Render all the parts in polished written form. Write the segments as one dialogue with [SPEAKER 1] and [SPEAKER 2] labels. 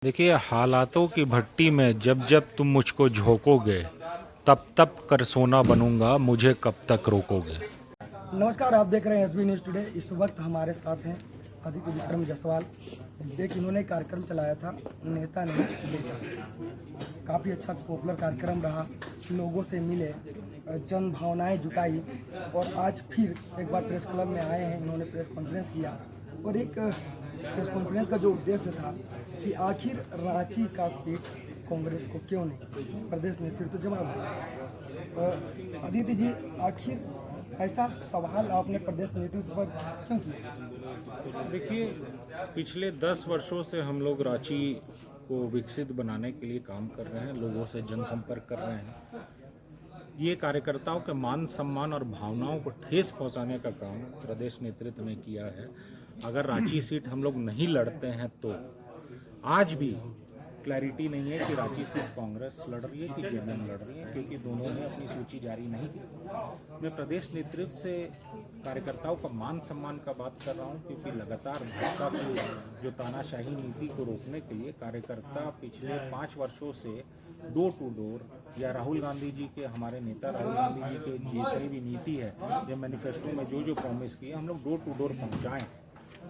[SPEAKER 1] देखिए, हालातों की भट्टी में जब जब तुम मुझको झोंकोगे, तब तब कर सोना बनूंगा, मुझे कब तक रोकोगे।
[SPEAKER 2] नमस्कार, आप देख रहे हैं एसबी न्यूज़ टुडे। इस वक्त हमारे साथ हैं आदित्य विक्रम जायसवाल। एक इन्होंने कार्यक्रम चलाया था, नेता नहीं बेटा। काफ़ी अच्छा पॉपुलर कार्यक्रम रहा, लोगों से मिले, जन भावनाएं जुटाई और आज फिर एक बार प्रेस क्लब में आए हैं। इन्होंने प्रेस कॉन्फ्रेंस किया और एक प्रेस कॉन्फ्रेंस का जो उद्देश्य था कि आखिर रांची का सीट कांग्रेस को क्यों नहीं, प्रदेश नेतृत्व जवाब दिया। आदित्य जी, आखिर ऐसा सवाल आपने प्रदेश नेतृत्व पर क्यों किया?
[SPEAKER 1] देखिए, पिछले 10 वर्षों से हम लोग रांची को विकसित बनाने के लिए काम कर रहे हैं, लोगों से जनसंपर्क कर रहे हैं। ये कार्यकर्ताओं के मान सम्मान और भावनाओं को ठेस पहुंचाने का काम प्रदेश नेतृत्व ने किया है। अगर रांची सीट हम लोग नहीं लड़ते हैं तो आज भी क्लैरिटी नहीं है कि रांची सीट कांग्रेस लड़ रही है कि जेएमएम लड़ रही है, क्योंकि दोनों ने अपनी सूची जारी नहीं की। मैं प्रदेश नेतृत्व से कार्यकर्ताओं का मान सम्मान का बात कर रहा हूं, क्योंकि लगातार भाजपा की जो तानाशाही नीति को रोकने के लिए कार्यकर्ता पिछले 5 वर्षों से डोर टू डोर, या राहुल गांधी जी के, हमारे नेता राहुल गांधी जी के जितनी भी नीति है, जो मैनिफेस्टो में जो जो प्रॉमिस किए, हम लोग डोर टू डोर पहुँचाएँ।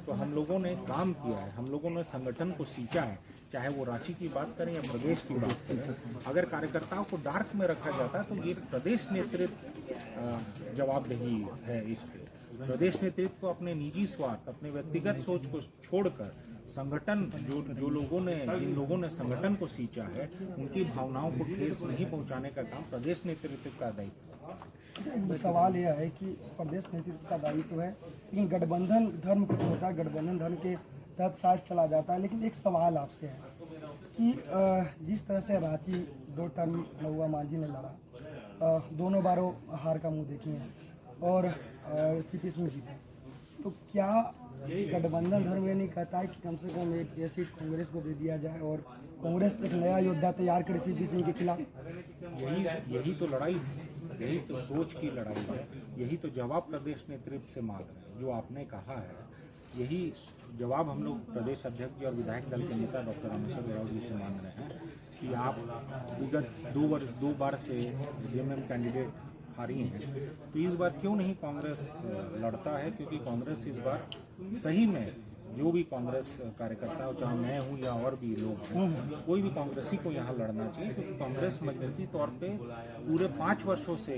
[SPEAKER 1] तो हम लोगों ने काम किया है, हम लोगों ने संगठन को सींचा है, चाहे वो रांची की बात करें या प्रदेश की बात करें। अगर कार्यकर्ताओं को डार्क में रखा जाता है तो ये प्रदेश नेतृत्व जवाबदेही है इस पे। प्रदेश नेतृत्व को अपने निजी स्वार्थ, अपने व्यक्तिगत सोच को छोड़कर संगठन, जो लोगों ने, जिन लोगों ने संगठन को सींचा है, उनकी भावनाओं को ठेस नहीं पहुंचाने का काम प्रदेश नेतृत्व का दायित्व है।
[SPEAKER 2] सवाल यह है कि प्रदेश नेतृत्व का दायित्व है, लेकिन गठबंधन धर्म कुछ होता है, गठबंधन धर्म के तहत साथ चला जाता है। लेकिन एक सवाल आपसे है कि जिस तरह से रांची 2 टर्म महुआ मांझी ने लड़ा, दोनों बारों हार का मुंह देखी है और सीपी सिंह जीते, तो क्या गठबंधन धर्म ये नहीं कहता है कि कम से कम एक ये सीट कांग्रेस को दे दिया जाए और कांग्रेस एक नया योद्धा तैयार करे सीपी सिंह के खिलाफ?
[SPEAKER 1] यही तो लड़ाई है, यही तो सोच की लड़ाई है, यही तो जवाब प्रदेश नेतृत्व से मांग रहे हैं। जो आपने कहा है, यही जवाब हम लोग प्रदेश अध्यक्ष और विधायक दल के नेता डॉक्टर रामेश्वर उरांव जी से मांग रहे हैं कि आप विगत 2 बार से जेएमएम कैंडिडेट हारी हैं, तो इस बार क्यों नहीं कांग्रेस लड़ता है? क्योंकि कांग्रेस इस बार सही में, जो भी कांग्रेस कार्यकर्ता हो, चाहे मैं हूँ या और भी लोग हैं, कोई भी कांग्रेसी को यहाँ लड़ना चाहिए, क्योंकि कांग्रेस मजबूती तौर पे पूरे 5 वर्षों से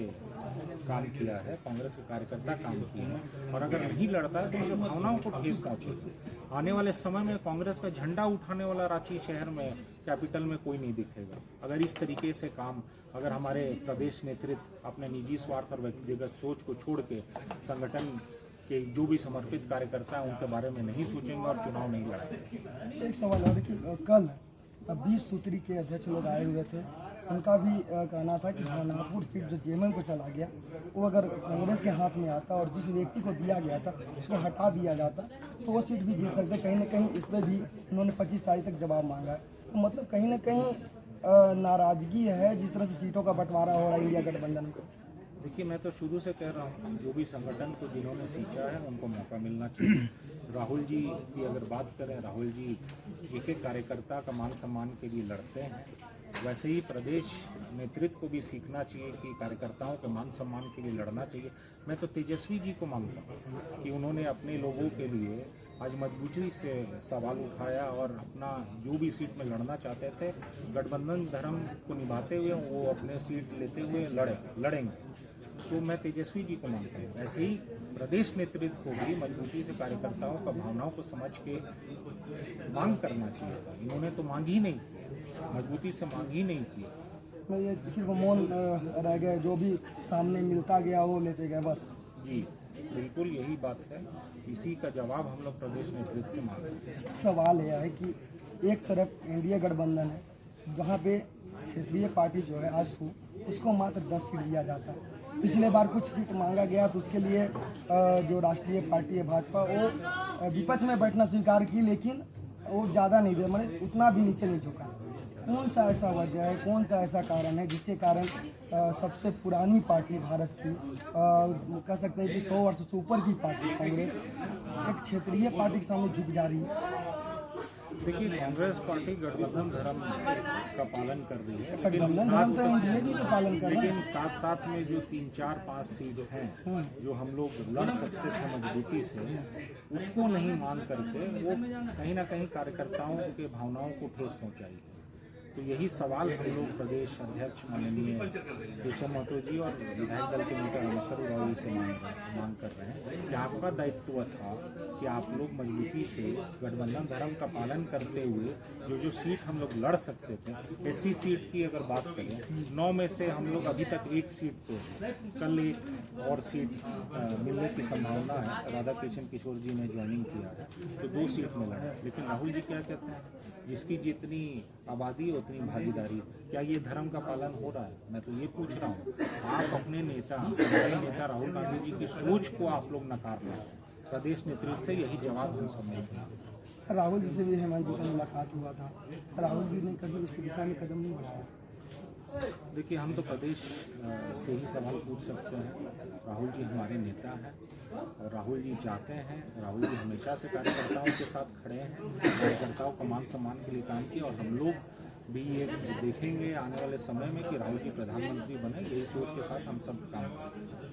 [SPEAKER 1] काम किया है, कांग्रेस के कार्यकर्ता काम किए हैं। और अगर नहीं लड़ता है तो उनकी भावनाओं को ठेस पहुंचेगी। आने वाले समय में कांग्रेस का झंडा उठाने वाला रांची शहर में, कैपिटल में कोई नहीं दिखेगा। अगर इस तरीके से काम, अगर हमारे प्रदेश नेतृत्व अपने निजी स्वार्थ और व्यक्तिगत सोच को छोड़ के संगठन के जो भी समर्पित कार्यकर्ता हैं उनके बारे में नहीं सोचेंगे और चुनाव नहीं लड़ेंगे।
[SPEAKER 2] एक सवाल और कि कल 20 सूत्री के अध्यक्ष लोग आए हुए थे, उनका भी कहना था कि नागपुर सीट जो जेएमएम को चला गया, वो अगर कांग्रेस के हाथ में आता और जिस व्यक्ति को दिया गया था उसको हटा दिया जाता तो वो सीट भी जीत सकते। कहीं ना कहीं इस पर भी उन्होंने 25 तारीख तक जवाब मांगा है। तो मतलब कहीं ना कहीं नाराजगी है जिस तरह से सीटों का बंटवारा हो रहा है इंडिया गठबंधन को।
[SPEAKER 1] देखिए, मैं तो शुरू से कह रहा हूँ, जो भी संगठन को जिन्होंने सींचा है उनको मौका मिलना चाहिए। राहुल जी की अगर बात करें, राहुल जी एक एक कार्यकर्ता का मान सम्मान के लिए लड़ते हैं, वैसे ही प्रदेश नेतृत्व को भी सीखना चाहिए कि कार्यकर्ताओं के मान सम्मान के लिए लड़ना चाहिए। मैं तो तेजस्वी जी को मानता हूँ कि उन्होंने अपने लोगों के लिए आज मजबूती से सवाल उठाया और अपना जो भी सीट में लड़ना चाहते थे, गठबंधन धर्म को निभाते हुए वो अपने सीट लेते हुए लड़ेंगे। तो मैं तेजस्वी जी को मानता हूँ। ऐसे ही प्रदेश नेतृत्व को भी मजबूती से कार्यकर्ताओं का भावनाओं को समझ के मांग करना चाहिए। इन्होंने तो मांग ही नहीं, मजबूती से मांग ही नहीं की।
[SPEAKER 2] मैं ये सिर्फ मौन रह गए, जो भी सामने मिलता गया वो लेते गए बस।
[SPEAKER 1] जी बिल्कुल यही बात है, इसी का जवाब हम लोग प्रदेश नेतृत्व से मांग रहे हैं।
[SPEAKER 2] सवाल यह है कि एक तरफ एनडीए गठबंधन है जहाँ पे क्षेत्रीय पार्टी जो है आजसू, उसको मात्र 10 सीट दिया जाता है। पिछले बार कुछ सीट मांगा गया तो उसके लिए जो राष्ट्रीय पार्टी है भाजपा, वो विपक्ष में बैठना स्वीकार की, लेकिन वो ज़्यादा नहीं दे, मतलब उतना भी नीचे नहीं झुका। कौन सा ऐसा वजह है, कौन सा ऐसा कारण है जिसके कारण सबसे पुरानी पार्टी भारत की, कह सकते हैं कि 100 वर्ष से ऊपर की पार्टी कांग्रेस एक क्षेत्रीय पार्टी के सामने झुक जा रही है?
[SPEAKER 1] देखिए, कांग्रेस पार्टी गठबंधन धर्म का पालन कर रही है,
[SPEAKER 2] गठबंधन धर्म से एनडीए भी तो पालन कर रहे हैं।
[SPEAKER 1] लेकिन साथ साथ में जो 3, 4, 5 सीट हैं जो हम लोग लड़ सकते थे मजबूती से, उसको नहीं मान करके वो कहीं ना कहीं कार्यकर्ताओं के भावनाओं को ठेस पहुंचाई है। तो यही सवाल हम लोग प्रदेश अध्यक्ष माननीय केशव महतो जी और विधायक दल के नेता रामेश्वर उरांव जी से मांग कर रहे हैं कि आपका दायित्व था कि आप लोग मजबूती से गठबंधन धर्म का पालन करते हुए जो सीट हम लोग लड़ सकते थे, एससी सीट की अगर बात करें, 9 में से हम लोग अभी तक 1 सीट पे, कल एक और सीट मिलने की संभावना है। राधा कृष्ण किशोर जी ने ज्वाइनिंग किया है तो 2 सीट में लड़े। लेकिन राहुल जी क्या कहते हैं, जिसकी जितनी आबादी उतनी भागीदारी। क्या ये धर्म का पालन हो रहा है? मैं तो ये पूछ रहा हूँ। आप अपने हमारे नेता राहुल गांधी जी की सोच को आप लोग नकार रहे हैं। प्रदेश नेतृत्व से यही जवाब हम सब मिलता।
[SPEAKER 2] राहुल जी से भी हेमंत जी का मुलाकात हुआ था, राहुल जी ने कभी इस दिशा में कदम नहीं बढ़ाया।
[SPEAKER 1] देखिए, हम तो प्रदेश से ही सवाल पूछ सकते हैं। राहुल जी हमारे नेता हैं और राहुल जी चाहते हैं, राहुल जी हमेशा से कार्यकर्ताओं के साथ खड़े हैं, कार्यकर्ताओं का मान सम्मान के लिए काम किया और हम लोग भी ये देखेंगे आने वाले समय में कि राहुल जी प्रधानमंत्री बने। यही सोच के साथ हम सब काम करें।